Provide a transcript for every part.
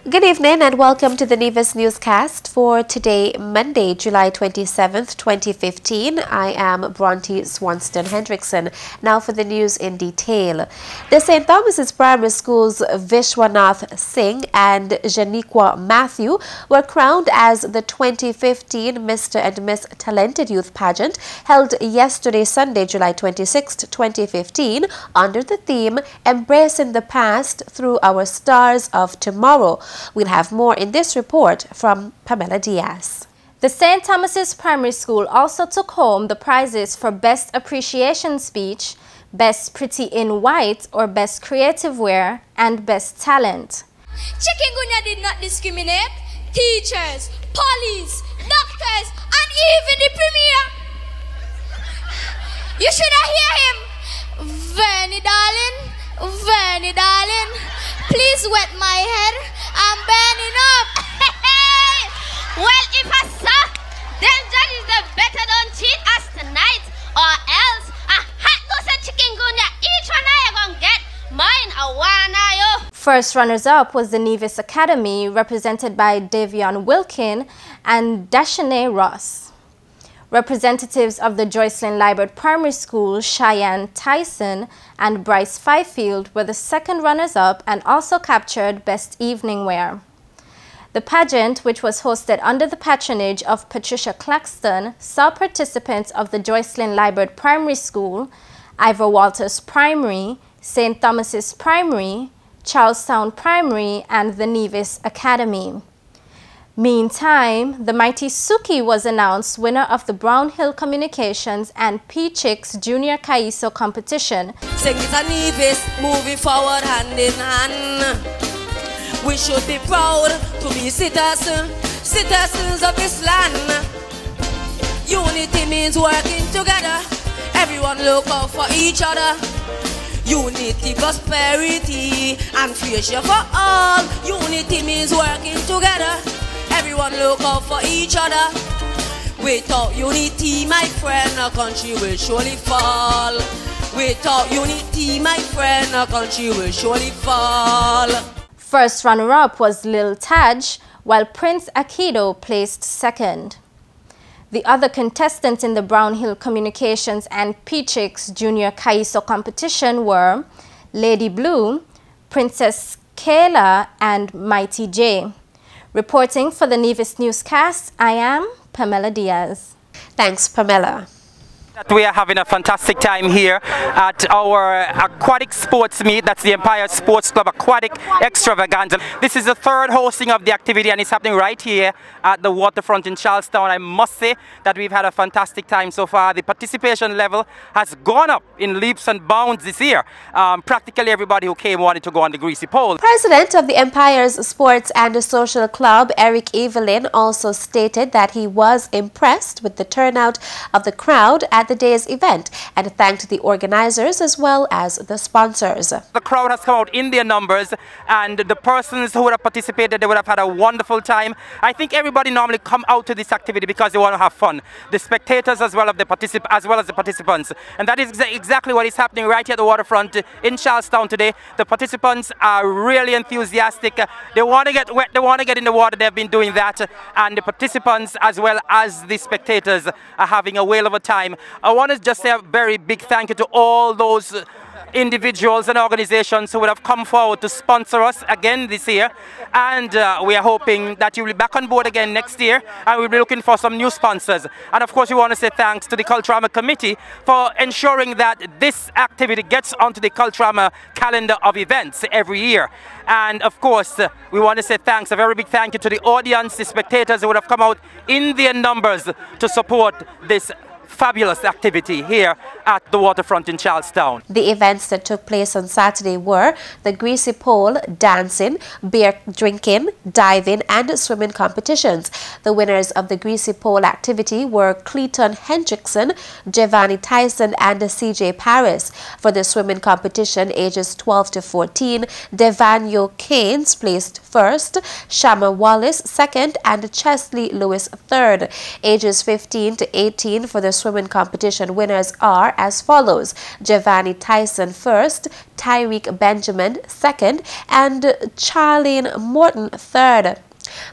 Good evening and welcome to the Nevis Newscast for today, Monday, July 27th, 2015. I am Bronte Swanston Hendrickson. Now for the news in detail. The St. Thomas's Primary School's Vishwanath Singh and Janiqua Matthew were crowned as the 2015 Mr. and Miss Talented Youth Pageant held yesterday, Sunday, July 26th, 2015, under the theme Embracing the Past Through Our Stars of Tomorrow. We'll have more in this report from Pamela Diaz. The St. Thomas's Primary School also took home the prizes for Best Appreciation Speech, Best Pretty in White or Best Creative Wear, and Best Talent. Chikungunya did not discriminate. Teachers, police, doctors, and even the premier. You should have heard him. Vernie darling, please wet my head. I'm burning up. Well, if I saw them judges, the better don't cheat us tonight, or else a hot dose of chikungunya. Each one I gonna get mine a one yo. First runners-up was the Nevis Academy, represented by Davion Wilkin and Dashane Ross. Representatives of the Joycelyn Liebert Primary School, Cheyenne Tyson and Bryce Fifield, were the second runners-up and also captured Best Evening Wear. The pageant, which was hosted under the patronage of Patricia Claxton, saw participants of the Joycelyn Liebert Primary School, Ivor Walters Primary, St. Thomas's Primary, Charlestown Primary, and the Nevis Academy. Meantime, the mighty Suki was announced winner of the Brownhill Communications and P-Chicks Junior Kaiso competition. Sing it a Nevis, moving forward hand in hand. We should be proud to be citizens of this land. Unity means working together. Everyone look out for each other. Unity, prosperity, and future for all. Unity means working together. Everyone look out for each other. Without unity, my friend, a country will surely fall. Without unity, my friend, a country will surely fall. First runner-up was Lil Taj, while Prince Akido placed second. The other contestants in the Brownhill Communications and P-Chicks Junior Kaiso competition were Lady Blue, Princess Kayla, and Mighty J. Reporting for the Nevis Newscast, I am Pamela Diaz. Thanks, Pamela. We are having a fantastic time here at our aquatic sports meet. That's the Empire Sports Club Aquatic Extravaganza. This is the third hosting of the activity and it's happening right here at the waterfront in Charlestown. I must say that we've had a fantastic time so far. The participation level has gone up in leaps and bounds this year. Practically everybody who came wanted to go on the greasy pole. President of the Empire's Sports and Social Club, Eric Evelyn, also stated that he was impressed with the turnout of the crowd at the day's event and thanked the organizers as well as the sponsors. The crowd has come out in their numbers and the persons who would have participated, they would have had a wonderful time. I think everybody normally come out to this activity because they want to have fun. The spectators as well as the participants. And that is exactly what is happening right here at the waterfront in Charlestown today. The participants are really enthusiastic. They want to get wet, they want to get in the water. They've been doing that. And the participants as well as the spectators are having a whale of a time. I want to just say a very big thank you to all those individuals and organizations who would have come forward to sponsor us again this year. And we are hoping that you will be back on board again next year and we'll be looking for some new sponsors. And of course we want to say thanks to the Culturama Committee for ensuring that this activity gets onto the Culturama calendar of events every year. And of course we want to say thanks, a very big thank you to the audience, the spectators who would have come out in their numbers to support this fabulous activity here at the waterfront in Charlestown. The events that took place on Saturday were the greasy pole, dancing, beer drinking, diving and swimming competitions. The winners of the greasy pole activity were Cleton Hendrickson, Giovanni Tyson and CJ Paris. For the swimming competition ages 12 to 14, Devanio Keynes placed first, Shama Wallace second and Chesley Lewis third. Ages 15 to 18 for the swimming competition winners are as follows: Giovanni Tyson first, Tyreek Benjamin second, and Charlene Morton third.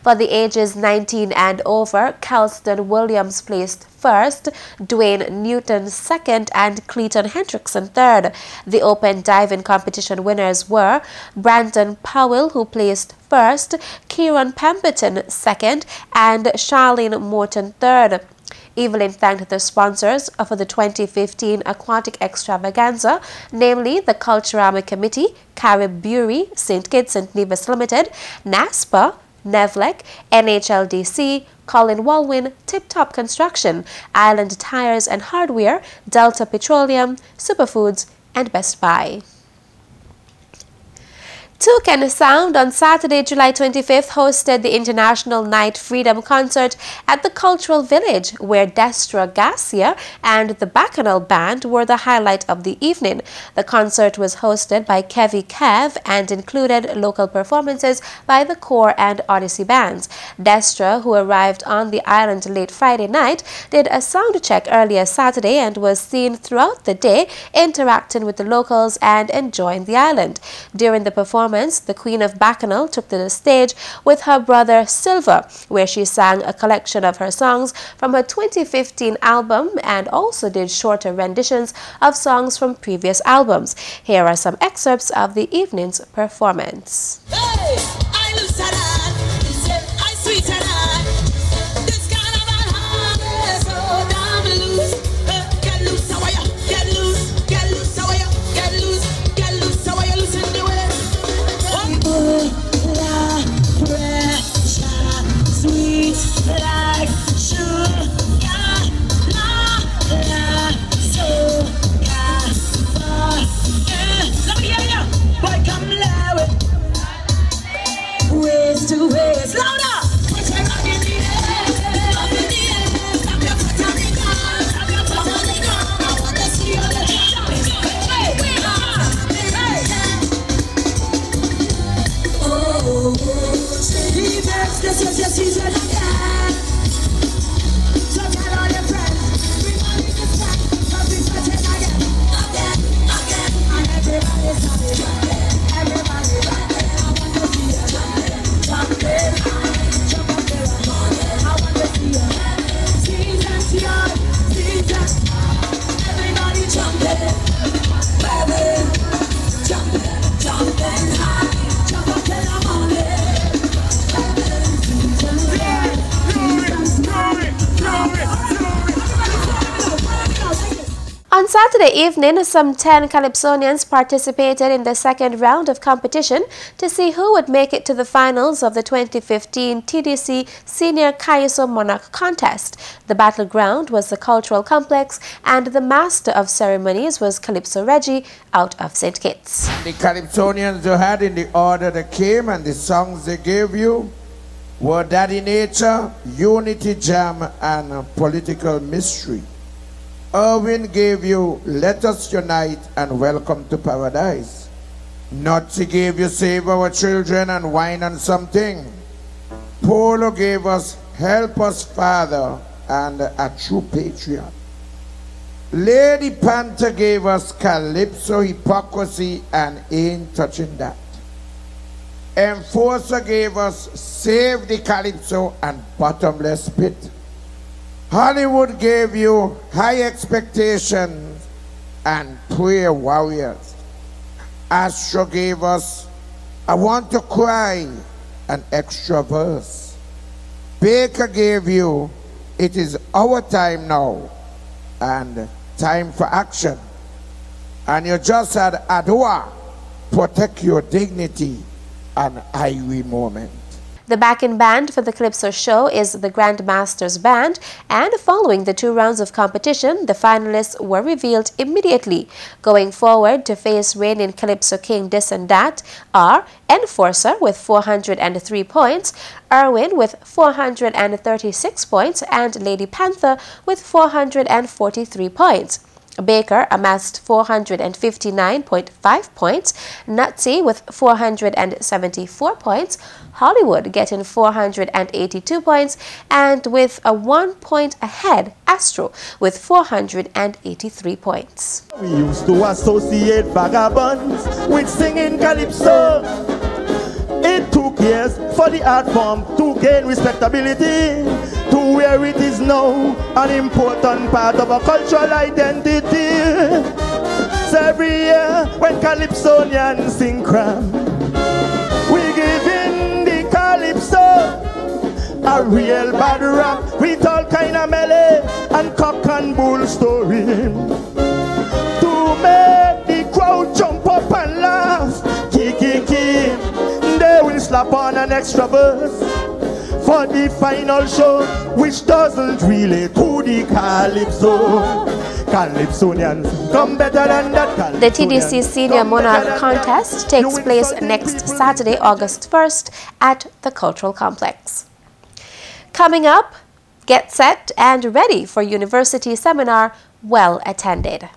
For the ages 19 and over, Kelston Williams placed first, Dwayne Newton second, and Clayton Hendrickson third. The open diving competition winners were Brandon Powell, who placed first, Kieran Pemberton second, and Charlene Morton third. Evelyn thanked the sponsors for the 2015 Aquatic Extravaganza, namely the Culturama Committee, Carib Brewery, St. Kitts and Nevis Limited, NASPA, Nevlec, NHLDC, Colin Walwyn, Tip Top Construction, Island Tires and Hardware, Delta Petroleum, Superfoods, and Best Buy. Toucan Sound on Saturday, July 25th hosted the International Night Freedom Concert at the Cultural Village, where Destra Garcia and the Bacchanal Band were the highlight of the evening. The concert was hosted by Kevy Kev and included local performances by the Core and Odyssey bands. Destra, who arrived on the island late Friday night, did a sound check earlier Saturday and was seen throughout the day interacting with the locals and enjoying the island. During the performance, the Queen of Bacchanal took to the stage with her brother Silver, where she sang a collection of her songs from her 2015 album and also did shorter renditions of songs from previous albums. Here are some excerpts of the evening's performance. Hey, I lose that I sweet that this kind of a heart is so damn loose. Get loose, how are you? Get loose, how are you? Get loose, how are you? Loosen the way. La pressure, sweet like sugar, la soca. Let me hear you. Boy, come loud. Waist to waist, louder. Put your hand in the air, up in the air. Stop your Puerto Rico, stop your Puerto Rico. I want to see you the Yes, he's a guy. So tell all your friends, we want it to stop. But we start it again. And everybody's happy. Everybody jumping. I want to see you jumping. Jump up there and I want to see you. Seasons young, seasons. Everybody jumping. Baby, jumping high. Jump up there and On Saturday evening, some 10 Calypsonians participated in the second round of competition to see who would make it to the finals of the 2015 TDC Senior Calypso Monarch Contest. The battleground was the Cultural Complex, and the master of ceremonies was Calypso Reggie out of St. Kitts. The Calypsonians you had in the order they came, and the songs they gave you were Daddy Nature, Unity Jam, and Political Mystery. Irwin gave you Let Us Unite and Welcome to Paradise. Nutty gave you Save Our Children and Wine and Something. Polo gave us Help Us Father and A True Patriot. Lady Panther gave us Calypso, Hypocrisy, and Ain't Touching That. Enforcer gave us Save the Calypso and Bottomless Pit. Hollywood gave you High Expectations and Prayer Warriors. Astro gave us I Want to Cry and Extra Verse. Baker gave you It Is Our Time Now and Time for Action. And you just had Adwa, Protect Your Dignity, and Irie Moment. The backing band for the Calypso show is the Grandmasters Band, and following the 2 rounds of competition, the finalists were revealed immediately. Going forward to face reigning Calypso King This and That are Enforcer with 403 points, Irwin with 436 points, and Lady Panther with 443 points. Baker amassed 459.5 points, Nutsy with 474 points, Hollywood getting 482 points, and with a 1 point ahead, Astro with 483 points. We used to associate vagabonds with singing calypso. It took years for the art form to gain respectability to where it is now, an important part of our cultural identity. So every year when Calypsonians sing cram, we give in the Calypso a real bad rap with all kind of melee and cock and bull story to make the crowd jump up and laugh. Kiki, they will slap on an extra verse for the final show, which doesn't relate to the Calypso. Calypsonians come better than that. The TDC Senior Monarch Contest takes place next Saturday, August 1st at the Cultural Complex. Coming up, get set and ready for university seminar well attended.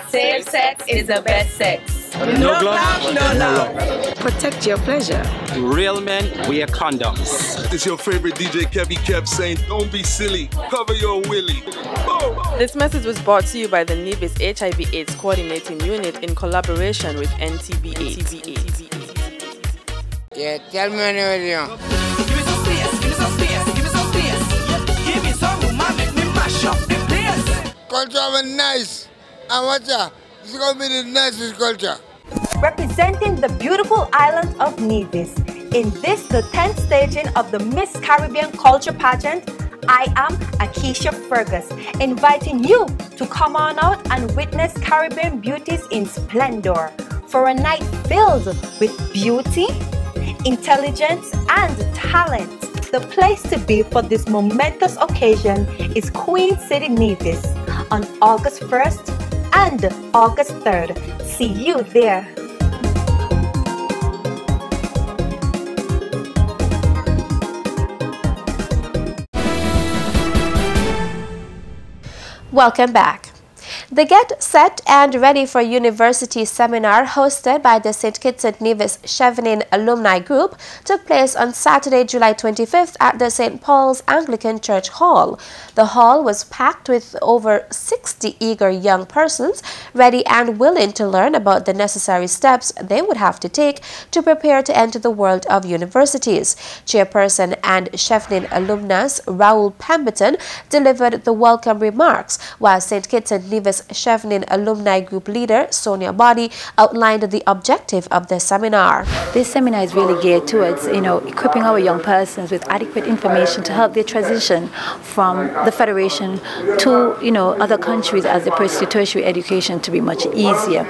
Safe sex is the best sex. No gloves, no love. Protect your pleasure. Real men wear condoms. It's your favorite DJ Kevy Kev saying, don't be silly, cover your willy. Oh. This message was brought to you by the Nevis HIV/AIDS Coordinating Unit in collaboration with NTBA. Yeah, tell me when you're ready. Give me some space, give me some space, give me some space. Give me some room and make me mash up the place. Culture was nice. And watch out, this is going to be the nicest culture. Representing the beautiful island of Nevis, in this, the 10th staging of the Miss Caribbean Culture Pageant, I am Akeisha Fergus, inviting you to come on out and witness Caribbean beauties in splendor for a night filled with beauty, intelligence, and talent. The place to be for this momentous occasion is Queen City, Nevis, on August 1st and August 3rd. See you there. Welcome back. The Get Set and Ready for University seminar hosted by the St. Kitts and Nevis Chevening Alumni Group took place on Saturday, July 25th at the St. Paul's Anglican Church Hall. The hall was packed with over 60 eager young persons ready and willing to learn about the necessary steps they would have to take to prepare to enter the world of universities. Chairperson and Chevening alumnus Raoul Pemberton delivered the welcome remarks, while St. Kitts and Nevis Chevening Alumni Group leader Sonia Body outlined the objective of the seminar. This seminar is really geared towards, equipping our young persons with adequate information to help their transition from the Federation to, other countries as they pursue tertiary education to be much easier.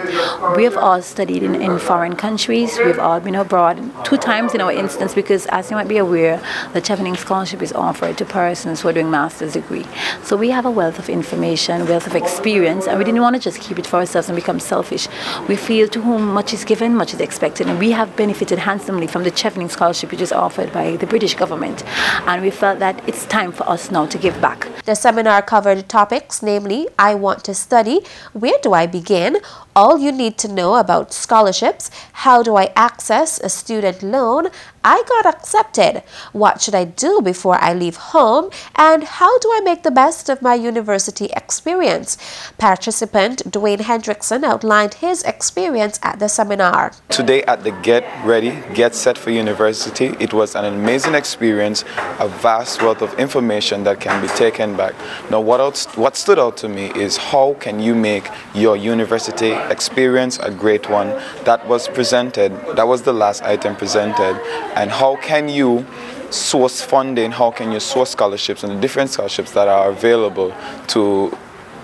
We have all studied in foreign countries. We have all been abroad 2 times in our instance because, as you might be aware, the Chevening Scholarship is offered to persons who are doing master's degree. So we have a wealth of information, wealth of experience, and we didn't want to just keep it for ourselves and become selfish. We feel to whom much is given, much is expected, and we have benefited handsomely from the Chevening Scholarship, which is offered by the British government, and we felt that it's time for us now to give back. The seminar covered topics, namely, I want to study, where do I begin, all you need to know about scholarships, how do I access a student loan, I got accepted, what should I do before I leave home, and how do I make the best of my university experience. Participant Dwayne Hendrickson outlined his experience at the seminar. Today at the Get Ready, Get Set for University, it was an amazing experience, a vast wealth of information that can be taken back. Now what stood out to me is how can you make your university experience a great one. That was presented, that was the last item presented, and how can you source funding, how can you source scholarships and the different scholarships that are available to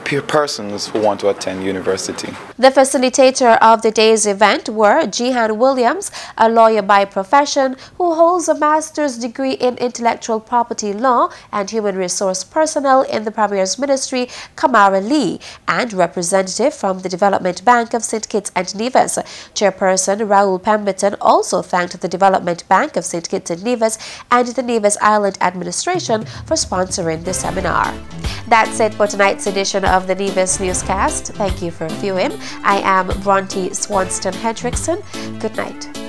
persons who want to attend university. The facilitator of the day's event were Jihan Williams, a lawyer by profession who holds a master's degree in intellectual property law and human resource personnel in the Premier's Ministry, Kamara Lee, and representative from the Development Bank of St. Kitts and Nevis. Chairperson Raoul Pemberton also thanked the Development Bank of St. Kitts and Nevis and the Nevis Island Administration for sponsoring the seminar. That's it for tonight's edition of the Nevis Newscast. Thank you for viewing. I am Bronte Swanston Hendrickson. Good night.